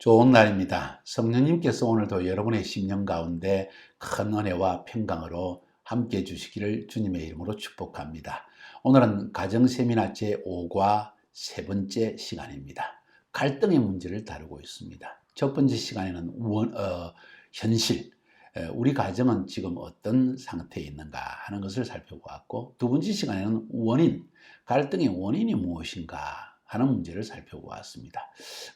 좋은 날입니다. 성령님께서 오늘도 여러분의 심령 가운데 큰 은혜와 평강으로 함께 해주시기를 주님의 이름으로 축복합니다. 오늘은 가정세미나 제5과 세 번째 시간입니다. 갈등의 문제를 다루고 있습니다. 첫 번째 시간에는 현실, 우리 가정은 지금 어떤 상태에 있는가 하는 것을 살펴보았고, 두 번째 시간에는 원인, 갈등의 원인이 무엇인가 하는 문제를 살펴보았습니다.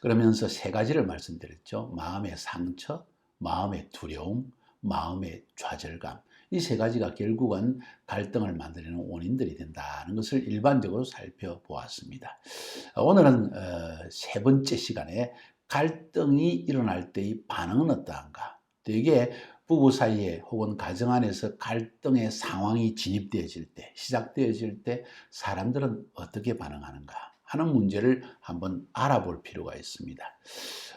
그러면서 세 가지를 말씀드렸죠. 마음의 상처, 마음의 두려움, 마음의 좌절감. 이 세 가지가 결국은 갈등을 만드는 원인들이 된다는 것을 일반적으로 살펴보았습니다. 오늘은 세 번째 시간에 갈등이 일어날 때의 반응은 어떠한가? 되게 부부 사이에 혹은 가정 안에서 갈등의 상황이 진입되어질 때, 시작되어질 때 사람들은 어떻게 반응하는가 하는 문제를 한번 알아볼 필요가 있습니다.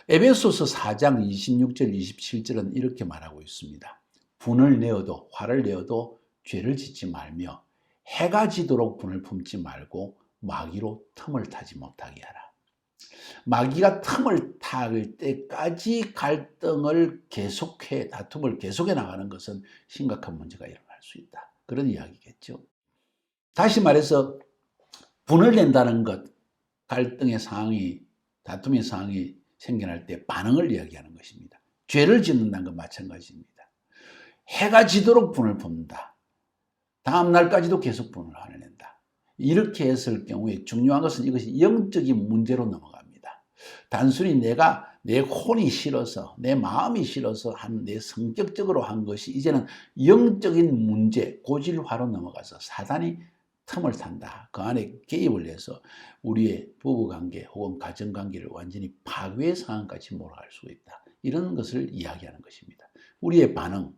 에베소서 4장 26절 27절은 이렇게 말하고 있습니다. 분을 내어도, 화를 내어도 죄를 짓지 말며 해가 지도록 분을 품지 말고 마귀로 틈을 타지 못하게 하라. 마귀가 틈을 탈 때까지 갈등을 계속해, 다툼을 계속해 나가는 것은 심각한 문제가 일어날 수 있다. 그런 이야기겠죠. 다시 말해서 분을 낸다는 것, 갈등의 상황이, 다툼의 상황이 생겨날 때 반응을 이야기하는 것입니다. 죄를 짓는다는 것 마찬가지입니다. 해가 지도록 분을 품는다. 다음 날까지도 계속 분을 화내낸다. 이렇게 했을 경우에 중요한 것은 이것이 영적인 문제로 넘어갑니다. 단순히 내가 내 혼이 싫어서, 내 마음이 싫어서 내 성격적으로 한 것이 이제는 영적인 문제, 고질화로 넘어가서 사단이 틈을 탄다. 그 안에 개입을 해서 우리의 부부관계 혹은 가정관계를 완전히 파괴의 상황까지 몰아갈 수 있다. 이런 것을 이야기하는 것입니다. 우리의 반응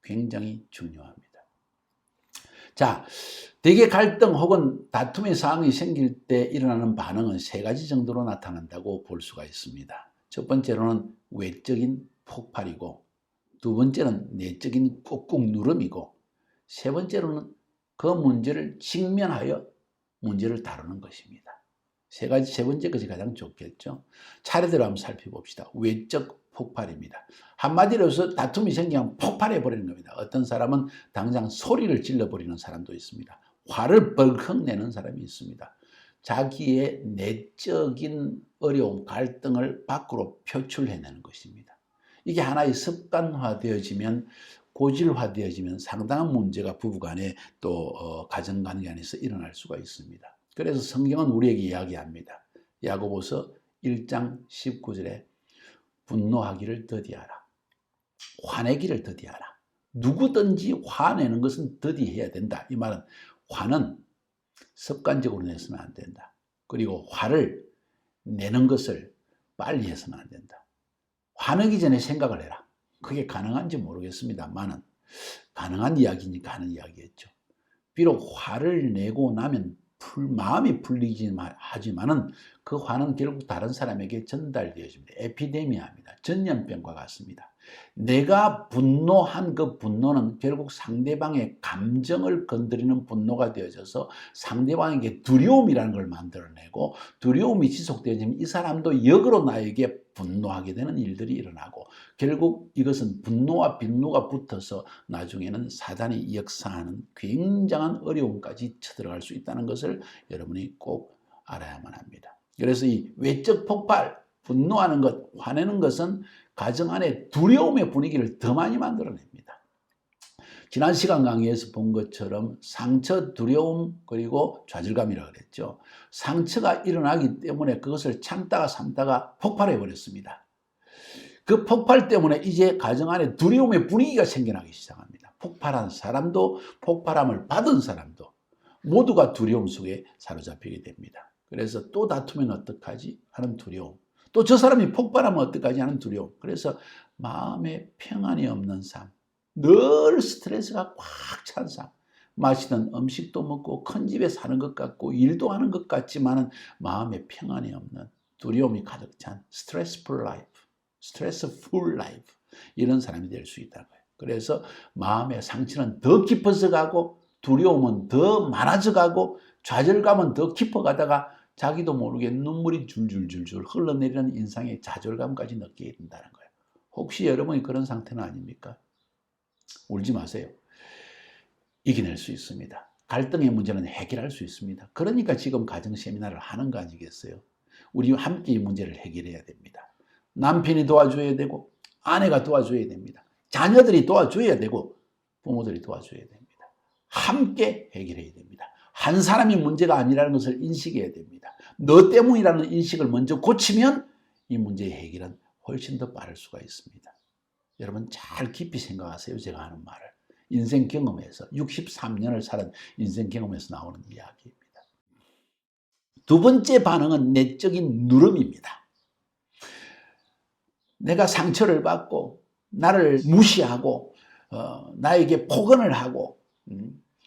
굉장히 중요합니다. 자, 대개 갈등 혹은 다툼의 상황이 생길 때 일어나는 반응은 세 가지 정도로 나타난다고 볼 수가 있습니다. 첫 번째로는 외적인 폭발이고, 두 번째는 내적인 꾹꾹 누름이고, 세 번째로는 그 문제를 직면하여 문제를 다루는 것입니다. 세 번째 것이 가장 좋겠죠. 차례대로 한번 살펴봅시다. 외적 폭발입니다. 한마디로 해서 다툼이 생기면 폭발해버리는 겁니다. 어떤 사람은 당장 소리를 질러버리는 사람도 있습니다. 화를 벌컥 내는 사람이 있습니다. 자기의 내적인 어려움, 갈등을 밖으로 표출해내는 것입니다. 이게 하나의 습관화되어지면, 고질화되어지면 상당한 문제가 부부간에 또 가정관계 안에서 일어날 수가 있습니다. 그래서 성경은 우리에게 이야기합니다. 야고보서 1장 19절에 분노하기를 더디하라. 화내기를 더디하라. 누구든지 화내는 것은 더디해야 된다. 이 말은 화는 습관적으로 내서는 안 된다. 그리고 화를 내는 것을 빨리 해서는 안 된다. 화내기 전에 생각을 해라. 그게 가능한지 모르겠습니다만은 가능한 이야기니까 하는 이야기였죠. 비록 화를 내고 나면 마음이 풀리지 하지만은 그 화는 결국 다른 사람에게 전달되어집니다. 에피데미아입니다. 전염병과 같습니다. 내가 분노한 그 분노는 결국 상대방의 감정을 건드리는 분노가 되어져서 상대방에게 두려움이라는 걸 만들어내고, 두려움이 지속되어지면 이 사람도 역으로 나에게 분노하게 되는 일들이 일어나고, 결국 이것은 분노와 빈노가 붙어서 나중에는 사단이 역사하는 굉장한 어려움까지 쳐들어갈 수 있다는 것을 여러분이 꼭 알아야만 합니다. 그래서 이 외적 폭발, 분노하는 것, 화내는 것은 가정 안에 두려움의 분위기를 더 많이 만들어냅니다. 지난 시간 강의에서 본 것처럼 상처, 두려움, 그리고 좌절감이라고 그랬죠. 상처가 일어나기 때문에 그것을 참다가 폭발해 버렸습니다. 그 폭발 때문에 이제 가정 안에 두려움의 분위기가 생겨나기 시작합니다. 폭발한 사람도, 폭발함을 받은 사람도 모두가 두려움 속에 사로잡히게 됩니다. 그래서 또 다투면 어떡하지 하는 두려움, 또 저 사람이 폭발하면 어떡하지 하는 두려움. 그래서 마음에 평안이 없는 삶, 늘 스트레스가 꽉 찬 삶, 맛있는 음식도 먹고 큰 집에 사는 것 같고 일도 하는 것 같지만은 마음에 평안이 없는, 두려움이 가득 찬 스트레스풀 라이프, 이런 사람이 될 수 있다고요. 그래서 마음의 상처는 더 깊어져 가고, 두려움은 더 많아져 가고, 좌절감은 더 깊어가다가 자기도 모르게 눈물이 줄줄줄줄 흘러내리는 인상의 좌절감까지 느끼게 된다는 거예요. 혹시 여러분이 그런 상태는 아닙니까? 울지 마세요. 이겨낼 수 있습니다. 갈등의 문제는 해결할 수 있습니다. 그러니까 지금 가정 세미나를 하는 거 아니겠어요? 우리 함께 이 문제를 해결해야 됩니다. 남편이 도와줘야 되고 아내가 도와줘야 됩니다. 자녀들이 도와줘야 되고 부모들이 도와줘야 됩니다. 함께 해결해야 됩니다. 한 사람이 문제가 아니라는 것을 인식해야 됩니다. 너 때문이라는 인식을 먼저 고치면 이 문제의 해결은 훨씬 더 빠를 수가 있습니다. 여러분 잘 깊이 생각하세요. 제가 하는 말을. 인생 경험에서 63년을 살은 인생 경험에서 나오는 이야기입니다. 두 번째 반응은 내적인 누름입니다. 내가 상처를 받고 나를 무시하고 나에게 폭언을 하고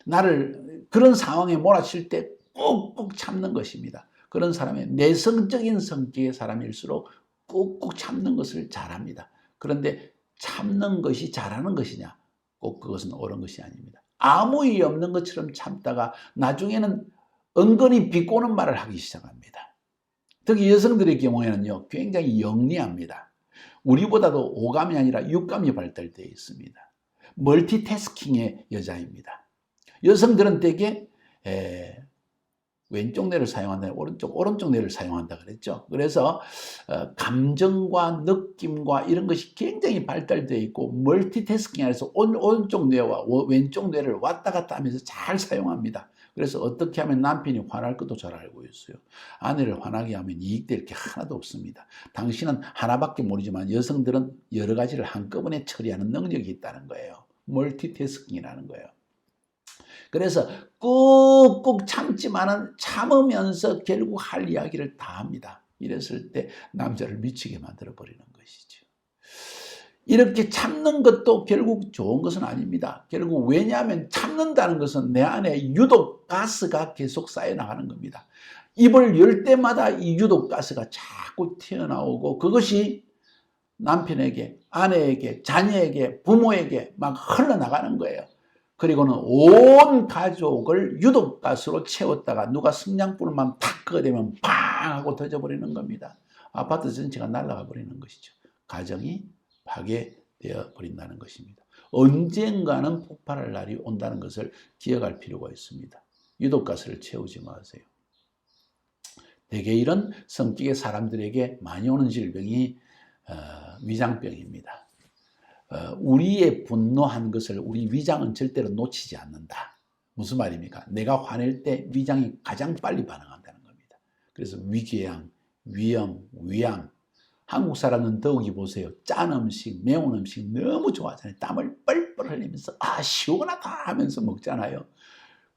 나를 그런 상황에 몰아칠 때 꾹꾹 참는 것입니다. 그런 사람의 내성적인 성격의 사람일수록 꾹꾹 참는 것을 잘합니다. 그런데 참는 것이 잘하는 것이냐? 꼭 그것은 옳은 것이 아닙니다. 아무 일 없는 것처럼 참다가 나중에는 은근히 비꼬는 말을 하기 시작합니다. 특히 여성들의 경우에는요, 굉장히 영리합니다. 우리보다도 오감이 아니라 육감이 발달되어 있습니다. 멀티태스킹의 여자입니다. 여성들은 대개 왼쪽 뇌를 사용한다, 오른쪽 뇌를 사용한다 그랬죠. 그래서 감정과 느낌과 이런 것이 굉장히 발달되어 있고 멀티태스킹 안에서 오른쪽 뇌와 왼쪽 뇌를 왔다 갔다 하면서 잘 사용합니다. 그래서 어떻게 하면 남편이 화날 것도 잘 알고 있어요. 아내를 화나게 하면 이익될 게 하나도 없습니다. 당신은 하나밖에 모르지만 여성들은 여러 가지를 한꺼번에 처리하는 능력이 있다는 거예요. 멀티태스킹이라는 거예요. 그래서 꾹꾹 참지만은 참으면서 결국 할 이야기를 다 합니다. 이랬을 때 남자를 미치게 만들어 버리는 것이죠. 이렇게 참는 것도 결국 좋은 것은 아닙니다. 결국 왜냐하면 참는다는 것은 내 안에 유독 가스가 계속 쌓여나가는 겁니다. 입을 열 때마다 이 유독 가스가 자꾸 튀어나오고 그것이 남편에게, 아내에게, 자녀에게, 부모에게 막 흘러나가는 거예요. 그리고는 온 가족을 유독가스로 채웠다가 누가 성냥불만 탁 끄대면 팡 하고 터져버리는 겁니다. 아파트 전체가 날아가 버리는 것이죠. 가정이 파괴되어 버린다는 것입니다. 언젠가는 폭발할 날이 온다는 것을 기억할 필요가 있습니다. 유독가스를 채우지 마세요. 대개 이런 성격의 사람들에게 많이 오는 질병이 위장병입니다. 우리의 분노한 것을 우리 위장은 절대로 놓치지 않는다. 무슨 말입니까? 내가 화낼 때 위장이 가장 빨리 반응한다는 겁니다. 그래서 위궤양, 위염, 위암. 한국 사람은 더욱이 보세요. 짠 음식, 매운 음식 너무 좋아하잖아요. 땀을 뻘뻘 흘리면서 시원하다 하면서 먹잖아요.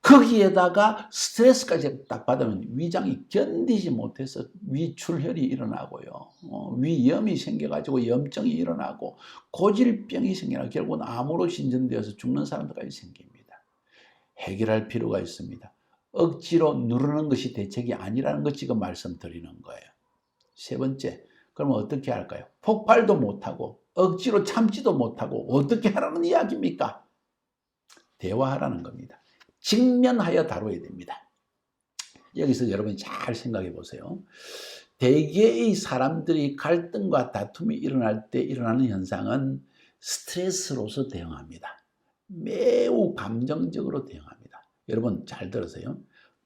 거기에다가 스트레스까지 딱 받으면 위장이 견디지 못해서 위출혈이 일어나고요. 위염이 생겨가지고 염증이 일어나고 고질병이 생겨나 결국은 암으로 진전되어서 죽는 사람들까지 생깁니다. 해결할 필요가 있습니다. 억지로 누르는 것이 대책이 아니라는 것 지금 말씀드리는 거예요. 세 번째, 그러면 어떻게 할까요? 폭발도 못하고 억지로 참지도 못하고 어떻게 하라는 이야기입니까? 대화하라는 겁니다. 직면하여 다뤄야 됩니다. 여기서 여러분이 잘 생각해 보세요. 대개의 사람들이 갈등과 다툼이 일어날 때 일어나는 현상은 스트레스로서 대응합니다. 매우 감정적으로 대응합니다. 여러분 잘 들으세요.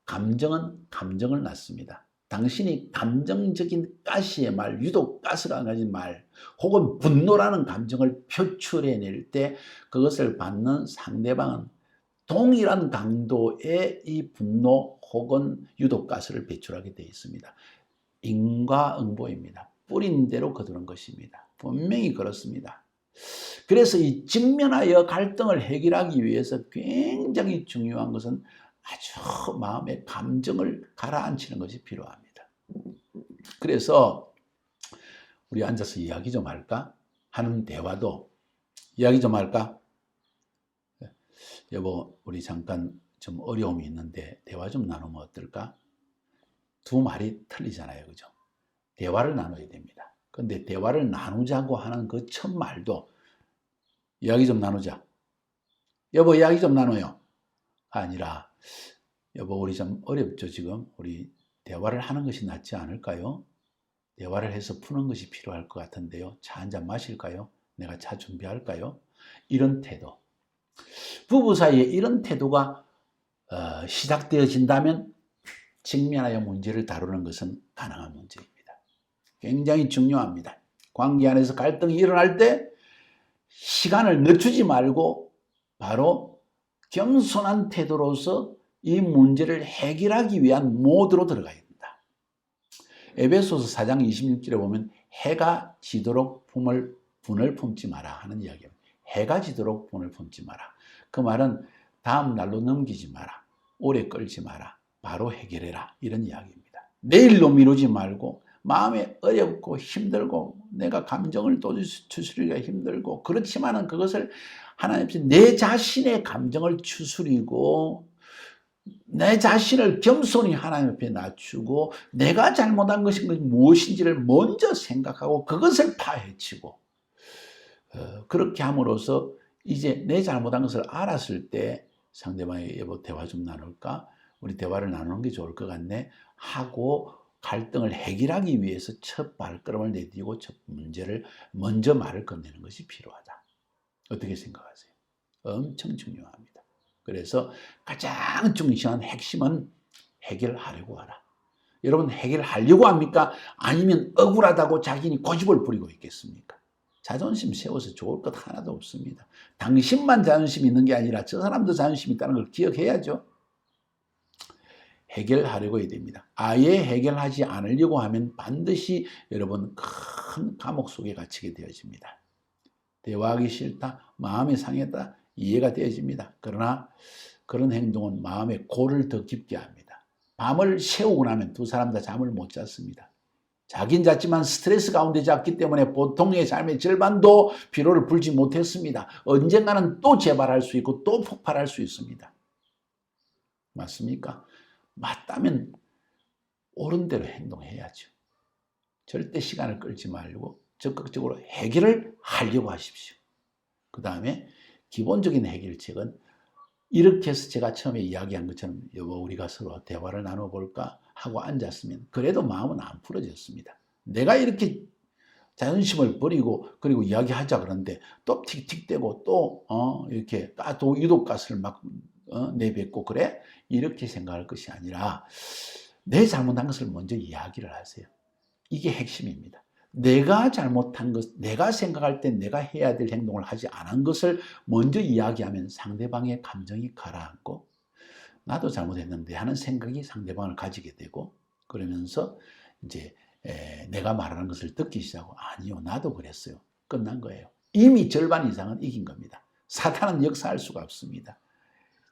감정은 감정을 낳습니다. 당신이 감정적인 가시의 말, 유독 가스가 가진 말, 혹은 분노라는 감정을 표출해낼 때 그것을 받는 상대방은 동일한 강도의 이 분노 혹은 유독가스를 배출하게 되어 있습니다. 인과응보입니다. 뿌린 대로 거두는 것입니다. 분명히 그렇습니다. 그래서 이 직면하여 갈등을 해결하기 위해서 굉장히 중요한 것은 아주 마음의 감정을 가라앉히는 것이 필요합니다. 그래서 우리 앉아서 이야기 좀 할까? 하는 대화도 이야기 좀 할까? 여보, 우리 잠깐 좀 어려움이 있는데 대화 좀 나누면 어떨까? 두 말이 틀리잖아요. 그죠? 대화를 나눠야 됩니다. 근데 대화를 나누자고 하는 그 첫 말도 이야기 좀 나누자. 여보, 이야기 좀 나눠요. 아니라 여보, 우리 좀 어렵죠, 지금? 우리 대화를 하는 것이 낫지 않을까요? 대화를 해서 푸는 것이 필요할 것 같은데요. 차 한잔 마실까요? 내가 차 준비할까요? 이런 태도. 부부 사이에 이런 태도가 시작되어진다면 직면하여 문제를 다루는 것은 가능한 문제입니다. 굉장히 중요합니다. 관계 안에서 갈등이 일어날 때 시간을 늦추지 말고 바로 겸손한 태도로서 이 문제를 해결하기 위한 모드로 들어가야 된다. 에베소서 4장 26절에 보면 해가 지도록 분을 품지 마라 하는 이야기입니다. 해가 지도록 분을 품지 마라. 그 말은 다음 날로 넘기지 마라. 오래 끌지 마라. 바로 해결해라. 이런 이야기입니다. 내일로 미루지 말고 마음에 어렵고 힘들고 내가 감정을 추스리기가 힘들고 그렇지만은 그것을 하나님 앞에 내 자신의 감정을 추스리고 내 자신을 겸손히 하나님 앞에 낮추고 내가 잘못한 것이 무엇인지를 먼저 생각하고 그것을 파헤치고 그렇게 함으로써 이제 내 잘못한 것을 알았을 때 상대방의 여보 대화 좀 나눌까? 우리 대화를 나누는 게 좋을 것 같네 하고 갈등을 해결하기 위해서 첫 발걸음을 내디디고 첫 문제를 먼저 말을 건네는 것이 필요하다. 어떻게 생각하세요? 엄청 중요합니다. 그래서 가장 중요한 핵심은 해결하려고 하라. 여러분 해결하려고 합니까? 아니면 억울하다고 자기는 고집을 부리고 있겠습니까? 자존심 세워서 좋을 것 하나도 없습니다. 당신만 자존심 있는 게 아니라 저 사람도 자존심 있다는 걸 기억해야죠. 해결하려고 해야 됩니다. 아예 해결하지 않으려고 하면 반드시 여러분 큰 감옥 속에 갇히게 되어집니다. 대화하기 싫다, 마음이 상했다, 이해가 되어집니다. 그러나 그런 행동은 마음에 골을 더 깊게 합니다. 밤을 새우고 나면 두 사람 다 잠을 못 잤습니다. 자긴 잤지만 스트레스 가운데 잤기 때문에 보통의 삶의 절반도 피로를 풀지 못했습니다. 언젠가는 또 재발할 수 있고 또 폭발할 수 있습니다. 맞습니까? 맞다면 옳은 대로 행동해야죠. 절대 시간을 끌지 말고 적극적으로 해결을 하려고 하십시오. 그 다음에 기본적인 해결책은 이렇게 해서 제가 처음에 이야기한 것처럼 여보 우리가 서로 대화를 나눠볼까 하고 앉았으면 그래도 마음은 안 풀어졌습니다. 내가 이렇게 자존심을 버리고 그리고 이야기하자 그러는데 또 틱틱대고 또 이렇게 또 유독가스를 막 내뱉고 그래? 이렇게 생각할 것이 아니라 내 잘못한 것을 먼저 이야기를 하세요. 이게 핵심입니다. 내가 잘못한 것, 내가 생각할 때 내가 해야 될 행동을 하지 않은 것을 먼저 이야기하면 상대방의 감정이 가라앉고 나도 잘못했는데 하는 생각이 상대방을 가지게 되고 그러면서 이제 내가 말하는 것을 듣기 시작하고 아니요 나도 그랬어요. 끝난 거예요. 이미 절반 이상은 이긴 겁니다. 사탄은 역사할 수가 없습니다.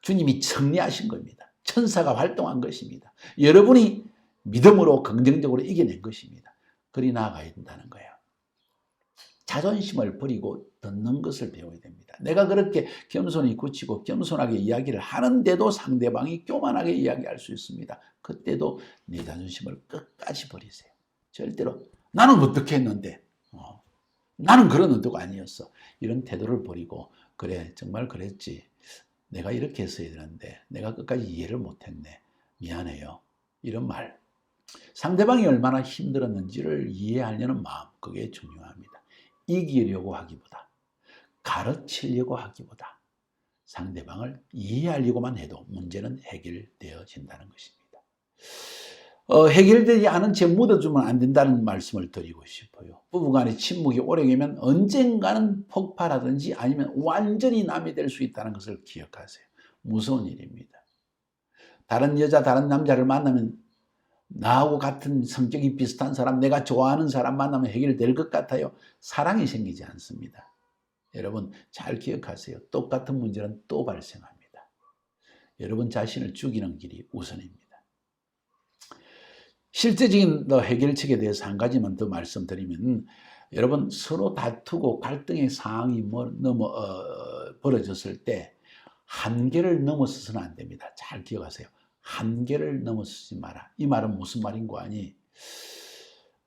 주님이 승리하신 겁니다. 천사가 활동한 것입니다. 여러분이 믿음으로 긍정적으로 이겨낸 것입니다. 그리 나아가야 된다는 거예요. 자존심을 버리고 듣는 것을 배워야 됩니다. 내가 그렇게 겸손히 굳히고 겸손하게 이야기를 하는데도 상대방이 교만하게 이야기할 수 있습니다. 그때도 내 자존심을 끝까지 버리세요. 절대로 나는 어떻게 했는데 나는 그런 의도가 아니었어. 이런 태도를 버리고 그래 정말 그랬지. 내가 이렇게 했어야 되는데 내가 끝까지 이해를 못했네. 미안해요. 이런 말. 상대방이 얼마나 힘들었는지를 이해하려는 마음, 그게 중요합니다. 이기려고 하기보다, 가르치려고 하기보다 상대방을 이해하려고만 해도 문제는 해결되어진다는 것입니다. 해결되지 않은 채 묻어주면 안 된다는 말씀을 드리고 싶어요. 부부간의 침묵이 오래되면 언젠가는 폭발하든지 아니면 완전히 남이 될 수 있다는 것을 기억하세요. 무서운 일입니다. 다른 여자, 다른 남자를 만나면 나하고 같은 성격이 비슷한 사람, 내가 좋아하는 사람 만나면 해결될 것 같아요. 사랑이 생기지 않습니다. 여러분 잘 기억하세요. 똑같은 문제는 또 발생합니다. 여러분 자신을 죽이는 길이 우선입니다. 실제적인 해결책에 대해서 한 가지만 더 말씀드리면 여러분 서로 다투고 갈등의 상황이 벌어졌을 때 한계를 넘어서서는 안 됩니다. 잘 기억하세요. 한계를 넘어서지 마라. 이 말은 무슨 말인 거 아니?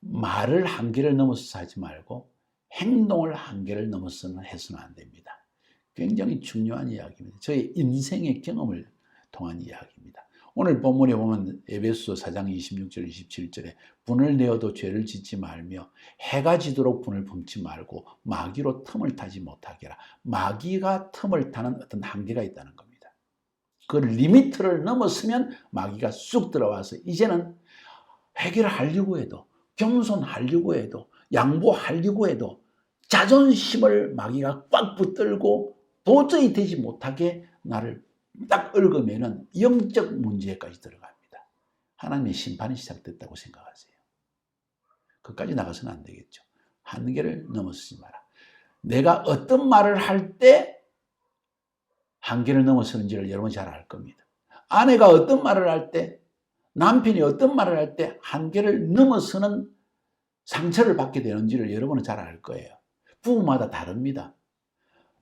말을 한계를 넘어서서 하지 말고 행동을 한계를 넘어서는 해서는 안 됩니다. 굉장히 중요한 이야기입니다. 저의 인생의 경험을 통한 이야기입니다. 오늘 본문에 보면 에베소서 4장 26절 27절에 분을 내어도 죄를 짓지 말며 해가 지도록 분을 품지 말고 마귀로 틈을 타지 못하게 하라. 마귀가 틈을 타는 어떤 한계가 있다는 겁니다. 그 리미트를 넘었으면 마귀가 쑥 들어와서 이제는 해결하려고 해도 겸손하려고 해도 양보하려고 해도 자존심을 마귀가 꽉 붙들고 도저히 되지 못하게 나를 딱 얽으면은 영적 문제까지 들어갑니다. 하나님의 심판이 시작됐다고 생각하세요. 그까지 나가서는 안 되겠죠. 한계를 넘어서지 마라. 내가 어떤 말을 할 때 한계를 넘어서는지를 여러분이 잘 알 겁니다. 아내가 어떤 말을 할 때, 남편이 어떤 말을 할 때 한계를 넘어서는 상처를 받게 되는지를 여러분은 잘 알 거예요. 부부마다 다릅니다.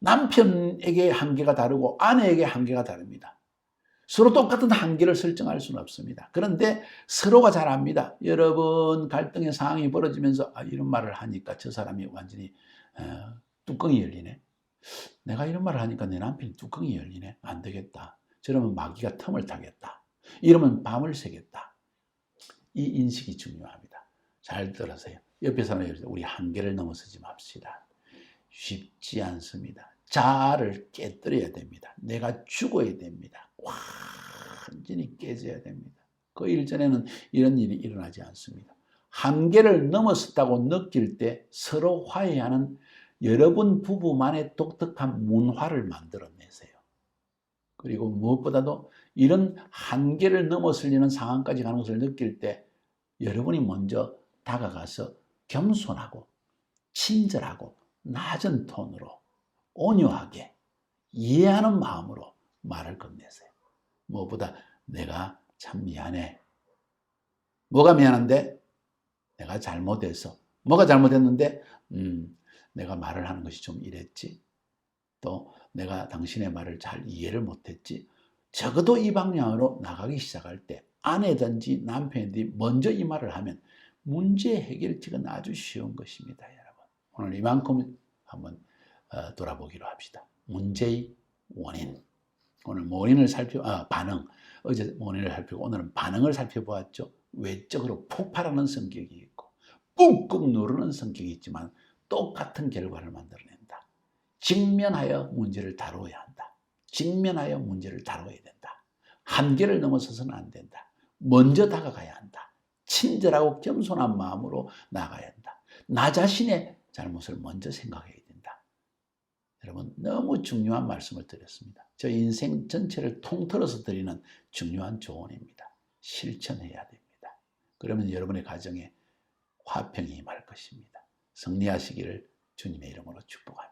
남편에게 한계가 다르고 아내에게 한계가 다릅니다. 서로 똑같은 한계를 설정할 수는 없습니다. 그런데 서로가 잘 압니다. 여러분 갈등의 상황이 벌어지면서 이런 말을 하니까 저 사람이 완전히 뚜껑이 열리네. 내가 이런 말을 하니까 내 남편이 뚜껑이 열리네. 안 되겠다. 저러면 마귀가 틈을 타겠다. 이러면 밤을 새겠다. 이 인식이 중요합니다. 잘 들으세요. 옆에 사람이 우리 한계를 넘어서지 맙시다. 쉽지 않습니다. 자아를 깨뜨려야 됩니다. 내가 죽어야 됩니다. 완전히 깨져야 됩니다. 그 일전에는 이런 일이 일어나지 않습니다. 한계를 넘었다고 느낄 때 서로 화해하는 여러분 부부만의 독특한 문화를 만들어내세요. 그리고 무엇보다도 이런 한계를 넘어서려는 상황까지 가는 것을 느낄 때 여러분이 먼저 다가가서 겸손하고 친절하고 낮은 톤으로 온유하게 이해하는 마음으로 말을 건네세요. 무엇보다 내가 참 미안해. 뭐가 미안한데? 내가 잘못해서. 뭐가 잘못했는데? 내가 말을 하는 것이 좀 이랬지. 또 내가 당신의 말을 잘 이해를 못했지. 적어도 이 방향으로 나가기 시작할 때 아내든지 남편이든지 먼저 이 말을 하면 문제 해결책은 아주 쉬운 것입니다. 여러분. 오늘 이만큼 한번 돌아보기로 합시다. 문제의 원인. 오늘 원인을 반응. 어제 원인을 살피고 오늘은 반응을 살펴보았죠. 외적으로 폭발하는 성격이 있고 꾹꾹 누르는 성격이 있지만 똑같은 결과를 만들어낸다. 직면하여 문제를 다루어야 한다. 직면하여 문제를 다루어야 된다. 한계를 넘어서서는 안 된다. 먼저 다가가야 한다. 친절하고 겸손한 마음으로 나가야 한다. 나 자신의 잘못을 먼저 생각해야 된다. 여러분 너무 중요한 말씀을 드렸습니다. 저 인생 전체를 통틀어서 드리는 중요한 조언입니다. 실천해야 됩니다. 그러면 여러분의 가정에 화평이 임할 것입니다. 승리하시기를 주님의 이름으로 축복합니다.